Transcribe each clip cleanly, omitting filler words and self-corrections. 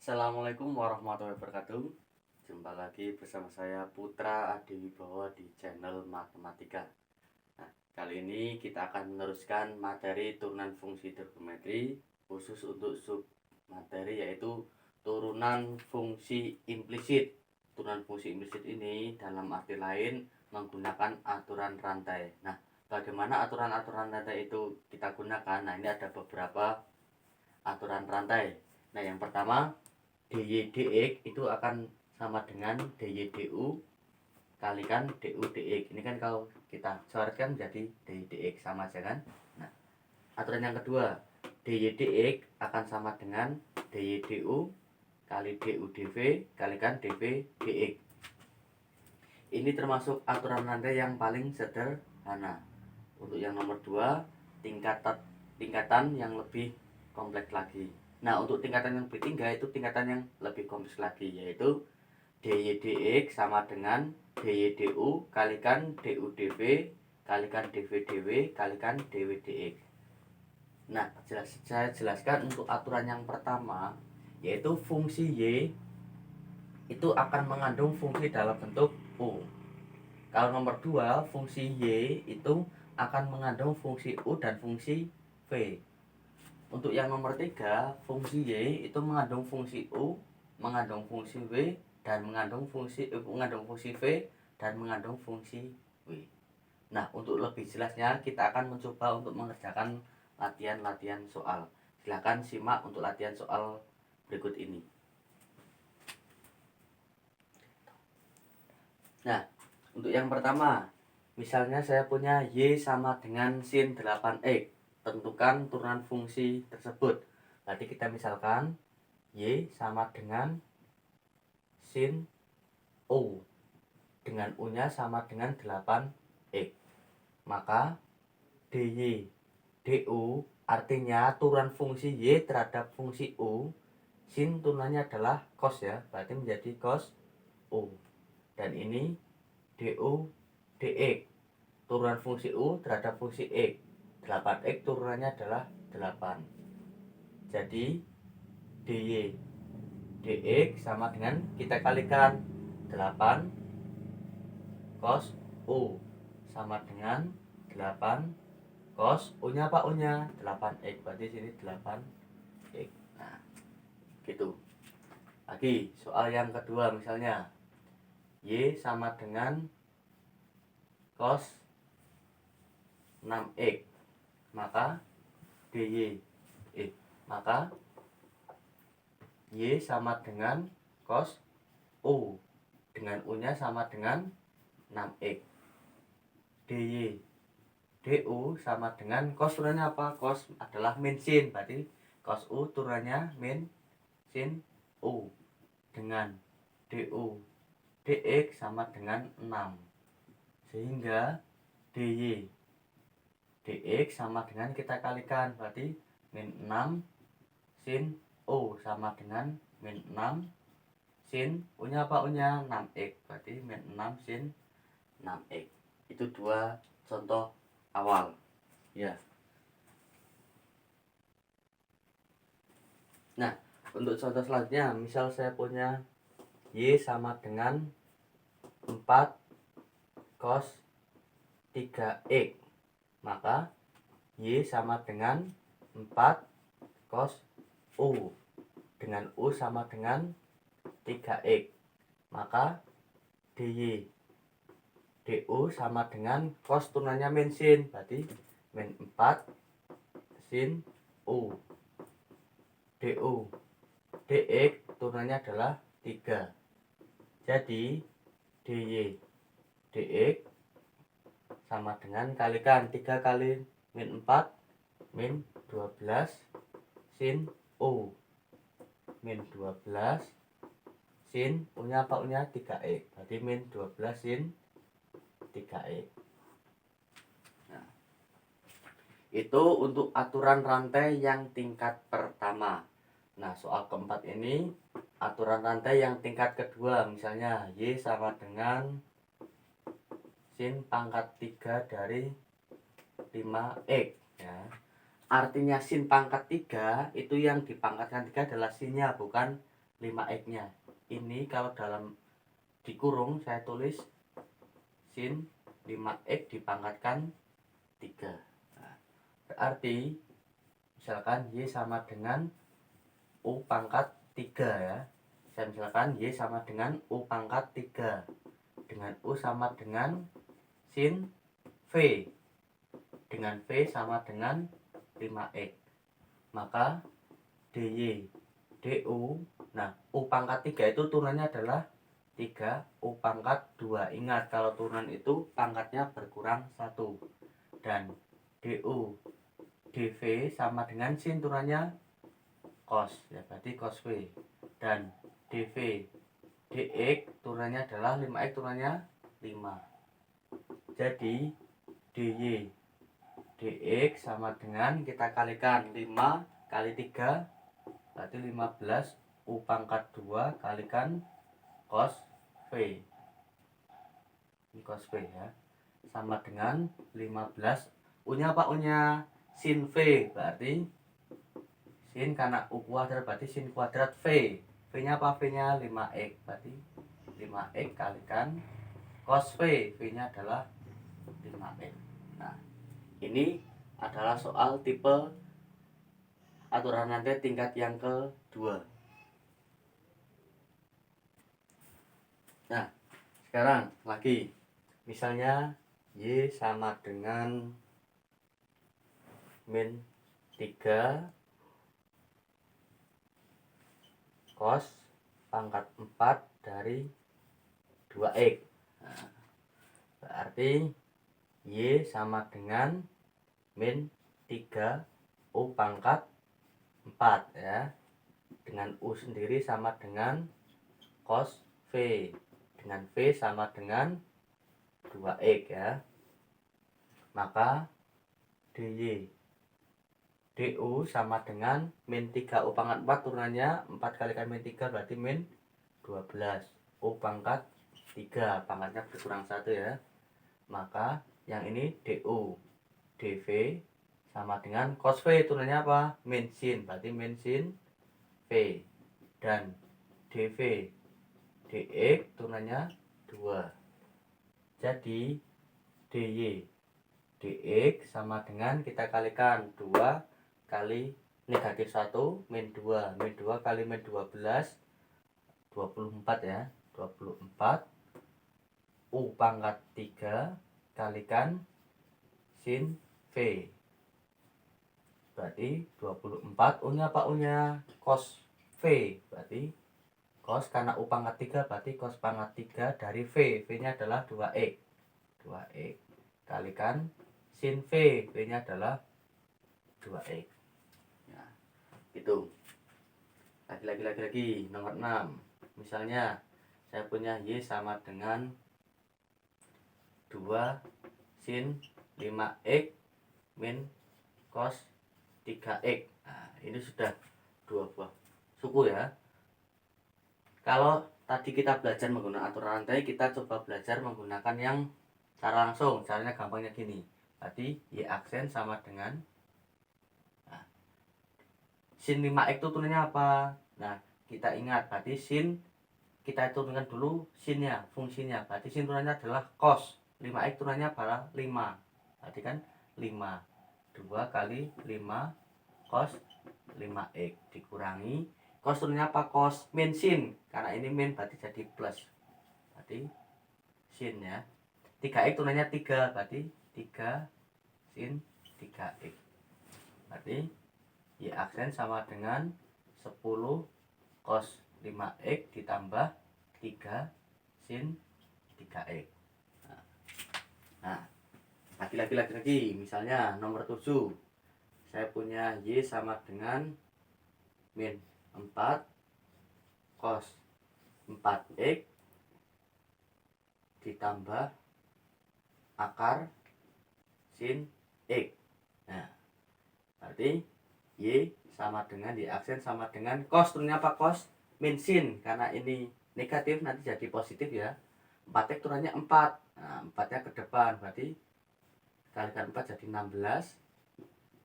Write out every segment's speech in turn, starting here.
Assalamualaikum warahmatullahi wabarakatuh. Jumpa lagi bersama saya Putra Adi Wibowo di channel Matematika. Nah, kali ini kita akan meneruskan materi turunan fungsi trigonometri khusus untuk sub materi yaitu turunan fungsi implisit. Turunan fungsi implisit ini dalam arti lain menggunakan aturan rantai. Nah, bagaimana aturan-aturan rantai itu kita gunakan? Nah, ini ada beberapa aturan rantai. Nah, yang pertama, dy dx itu akan sama dengan dy du kalikan du dx. Ini kan kalau kita coretkan menjadi dy dx, sama aja kan. Nah, aturan yang kedua, dy dx akan sama dengan dy du kali du dv kalikan dv dx. Ini termasuk aturan rantai yang paling sederhana. Untuk yang nomor 2, tingkatan yang lebih kompleks lagi. Nah, untuk tingkatan yang lebih tinggi itu tingkatan yang lebih kompleks lagi, yaitu dy dx sama dengan dy du kalikan du dv kalikan dv dw kalikan dw dx. Nah, saya jelaskan untuk aturan yang pertama, yaitu fungsi y itu akan mengandung fungsi dalam bentuk u. Kalau nomor 2, fungsi y itu akan mengandung fungsi u dan fungsi v. Untuk yang nomor 3, fungsi y itu mengandung fungsi u, mengandung fungsi v, dan mengandung fungsi v dan mengandung fungsi w. Nah, untuk lebih jelasnya kita akan mencoba untuk mengerjakan latihan-latihan soal. Silakan simak untuk latihan soal berikut ini. Nah, untuk yang pertama, misalnya saya punya y sama dengan sin 8x. Tentukan turunan fungsi tersebut. Berarti kita misalkan y sama dengan sin u, dengan u-nya sama dengan 8x. Maka dy du artinya turunan fungsi y terhadap fungsi u, sin turunannya adalah cos ya, berarti menjadi cos u. Dan ini du dx, turunan fungsi u terhadap fungsi x. 8x turunannya adalah 8. Jadi dy dx sama dengan kita kalikan 8 cos u sama dengan 8 cos u-nya apa, u-nya 8x, berarti sini 8x. Nah, gitu. Lagi soal yang kedua, misalnya y sama dengan cos 6x. Maka maka y sama dengan cos u, dengan u-nya sama dengan 6x. dy du sama dengan cos turunannya apa? Cos adalah min sin, berarti cos u turunannya min sin u, dengan du dx sama dengan 6. Sehingga dy dx sama dengan kita kalikan, berarti min 6 sin u sama dengan min 6 sin u-nya apa, u-nya 6x, berarti min 6 sin 6x. Itu dua contoh awal ya. Nah, untuk contoh selanjutnya, misal saya punya y sama dengan 4 cos 3x. Maka y sama dengan 4 cos u, dengan u sama dengan 3x. Maka dy du sama dengan cos turunannya min sin, berarti min 4 sin u. Du dx turunannya adalah 3. Jadi dy dx sama dengan kalikan 3 kali min 4 min 12 sin u, min 12 sin u-nya apa, u-nya 3x, berarti min 12 sin 3x. Nah, itu untuk aturan rantai yang tingkat pertama. Nah, soal keempat ini aturan rantai yang tingkat kedua, misalnya y sama dengan sin pangkat 3 dari 5x ya. Artinya sin pangkat 3 itu yang dipangkatkan 3 adalah sinnya, bukan 5x-nya. Ini kalau dalam dikurung saya tulis sin 5x dipangkatkan 3. Nah, berarti misalkan Y sama dengan U pangkat 3 ya. Saya misalkan Y sama dengan U pangkat 3. Dengan U sama dengan sin V. Dengan V sama dengan 5x. Maka DY DU, nah U pangkat 3 itu turunannya adalah 3, U pangkat 2. Ingat kalau turunan itu pangkatnya berkurang 1. Dan DU DV sama dengan sin turunannya cos, ya berarti cos V. Dan DV DX turunannya adalah 5x turunannya 5. Jadi DY DX sama dengan kita kalikan 5 kali 3 berarti 15 U pangkat 2 kalikan cos V. Ini cos V ya. Sama dengan 15 U-nya apa U-nya? Sin V berarti sin karena U kuadrat berarti sin kuadrat V. V-nya apa? V-nya 5x berarti 5x kalikan cos V. V-nya adalah 5x. Nah, ini adalah soal tipe aturan rantai tingkat yang kedua. Nah, sekarang lagi misalnya Y sama dengan min 3 cos pangkat 4 dari 2x. Nah, berarti Y sama dengan min 3 U pangkat 4 ya. Dengan U sendiri sama dengan cos V. Dengan V sama dengan 2x ya. Maka DY DU sama dengan min 3 U pangkat 4 turunannya 4 kalikan min 3 berarti min 12. U pangkat 3 pangkatnya berkurang 1 ya. Maka yang ini DU DV sama dengan cos V turunannya apa? Min sin berarti min sin V. Dan DV DX turunannya 2. Jadi DY DX sama dengan kita kalikan 2 kali negatif 1 min 2. Min 2 kali min 12 24 ya. 24 U pangkat 3 kalikan sin V. Berarti 24 U-nya apa U-nya? Cos V. Berarti cos karena U pangkat 3 berarti cos pangkat 3 dari V. V-nya adalah 2x. 2x kalikan sin V. V-nya adalah 2x. Nah, itu. Lagi nomor 6. Misalnya saya punya Y sama dengan 2 sin 5x min cos 3x. Nah, ini sudah dua buah suku ya. Kalau tadi kita belajar menggunakan aturan rantai, kita coba belajar menggunakan yang cara langsung. Caranya gampangnya gini. Berarti Y aksen sama dengan sin 5x itu turunannya apa? Nah, kita ingat berarti sin kita turunkan dulu sinnya, fungsinya. Berarti sin turunannya adalah cos. 5x turunannya adalah 5. Berarti kan 5. 2 kali 5 cos 5x dikurangi cos turunnya apa? Cos min sin. Karena ini min berarti jadi plus. Berarti sin ya. 3x turunannya 3. Berarti 3 sin 3x. Berarti Y aksen sama dengan 10 cos 5x ditambah 3 sin 3x. Nah, lagi misalnya nomor 7. Saya punya Y sama dengan min 4 cos 4x ditambah akar sin x. Nah, berarti Y sama dengan Y aksen sama dengan cos turunnya apa? Cos min sin. Karena ini negatif nanti jadi positif ya. 4x turunnya 4. Nah, 4-nya ke depan berarti kalikan 4 jadi 16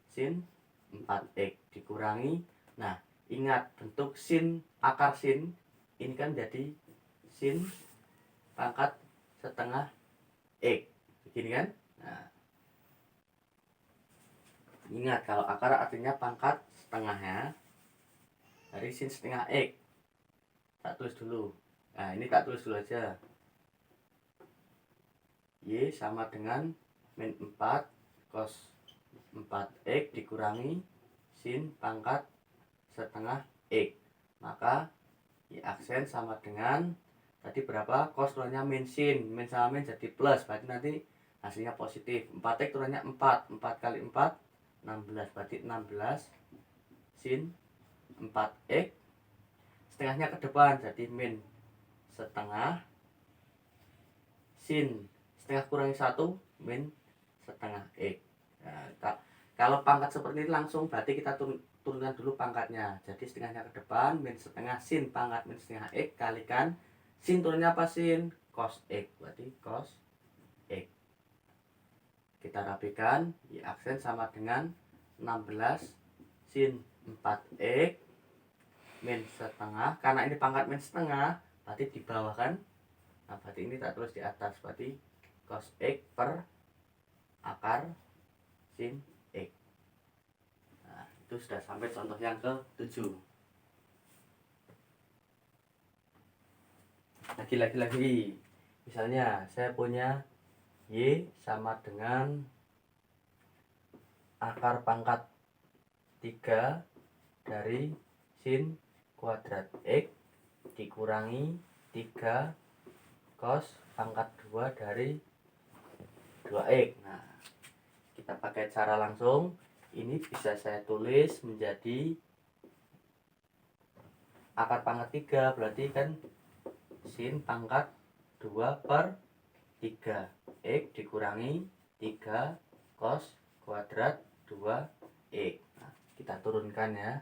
sin 4x dikurangi. Nah, Ingat bentuk sin, akar sin ini kan jadi sin pangkat setengah X, begini kan. Nah, ingat kalau akar artinya pangkat setengahnya dari sin setengah X. Tak tulis dulu. Nah, ini tak tulis dulu aja. Y sama dengan min 4 cos 4X dikurangi sin pangkat setengah X. Maka Y aksen sama dengan tadi berapa? Cos turunnya min sin. Min sama min jadi plus. Berarti nanti hasilnya positif. 4X turunnya 4. 4 kali 4 16. Berarti 16 sin 4X. Setengahnya ke depan jadi min setengah sin setengah kurangi 1 min setengah X. Nah, kalau pangkat seperti ini langsung berarti kita turunkan dulu pangkatnya. Jadi setengahnya ke depan min setengah sin pangkat min setengah X kalikan sin turunnya apa sin? Cos X. Berarti cos X. Kita rapikan, Y aksen sama dengan 16 sin 4X min setengah. Karena ini pangkat min setengah, berarti di bawah kan. Nah, berarti ini tak tulis di atas. Berarti cos X per akar sin X. Nah, itu sudah sampai contoh yang ke-7. Lagi. Misalnya saya punya Y sama dengan akar pangkat 3 dari sin kuadrat X dikurangi 3 cos pangkat 2 dari 2X. Nah, kita pakai cara langsung. Ini bisa saya tulis menjadi akar pangkat 3, berarti kan sin pangkat 2 per 3 X dikurangi 3 cos kuadrat 2X. Nah, kita turunkan ya.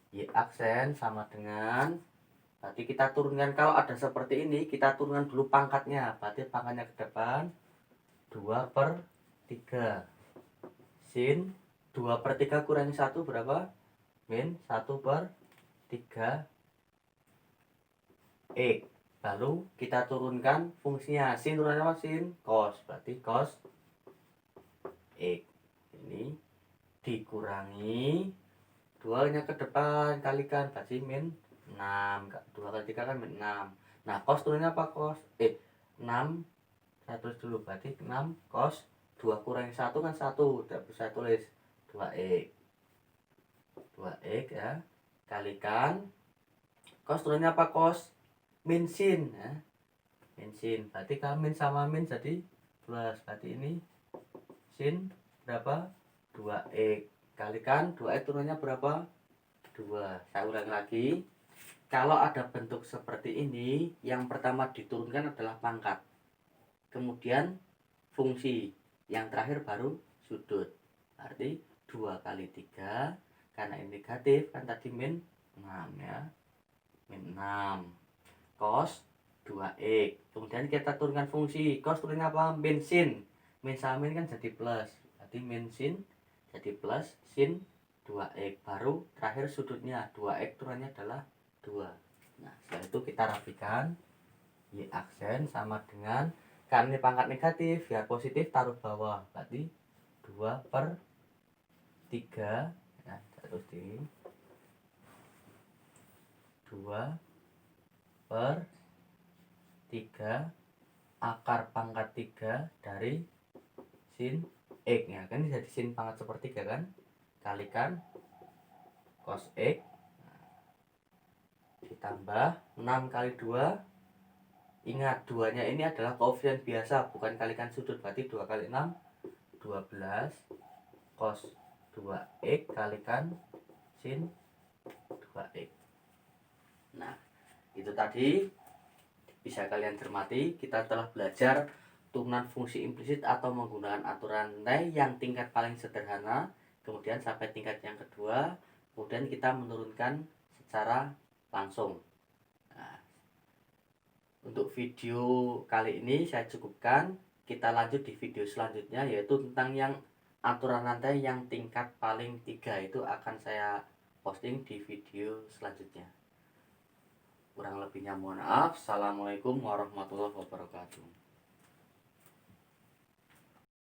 Y aksen sama dengan tadi kita turunkan. Kalau ada seperti ini kita turunkan dulu pangkatnya. Berarti pangkatnya ke depan 2 per 3 sin 2 per 3 kurangi 1 berapa? Min 1 per 3 X. Lalu kita turunkan fungsinya. Sin turunnya apa? Sin cos. Berarti cos X. Ini dikurangi 2 nya ke depan kalikan berarti min 6. 2 kali 3 kan min 6. Nah, cos turunnya apa? Cos 6 saya tulis dulu. Berarti 6 cos 2 kurangi 1 kan 1. Tidak bisa tulis 2X. 2X ya. Kalikan cos turunnya apa? Cos min sin ya. Min sin. Berarti kalau min sama min jadi plus. Berarti ini sin berapa? 2X. Kalikan 2X turunnya berapa? 2. Saya ulangi lagi. Kalau ada bentuk seperti ini, yang pertama diturunkan adalah pangkat. Kemudian fungsi. Yang terakhir baru sudut. Berarti 2 kali 3. Karena ini negatif, kan tadi min 6 ya. Min 6. Cos 2X. Kemudian kita turunkan fungsi. Cos turunnya apa? Min sin. Min sama min kan jadi plus. Berarti min sin jadi plus sin 2X. Baru terakhir sudutnya 2X turunnya adalah 2. Nah, setelah itu kita rapikan. Y aksen sama dengan karena ini pangkat negatif, biar positif taruh bawah. Berarti 2 per 3 ya, terus di 2 per 3 akar pangkat 3 dari sin X ya. Kan ini jadi sin pangkat sepertiga kan. Kalikan cos X ditambah 6 kali 2. Ingat 2 nya ini adalah koefisien biasa, bukan kalikan sudut. Berarti 2 kali 6 12 cos 2X kalikan sin 2X. Nah, itu tadi bisa kalian cermati. Kita telah belajar turunan fungsi implisit atau menggunakan aturan nilai yang tingkat paling sederhana, kemudian sampai tingkat yang kedua, kemudian kita menurunkan secara langsung. Nah, untuk video kali ini saya cukupkan. Kita lanjut di video selanjutnya, yaitu tentang yang aturan rantai yang tingkat paling 3 itu akan saya posting di video selanjutnya. Kurang lebihnya mohon maaf. Assalamualaikum warahmatullahi wabarakatuh.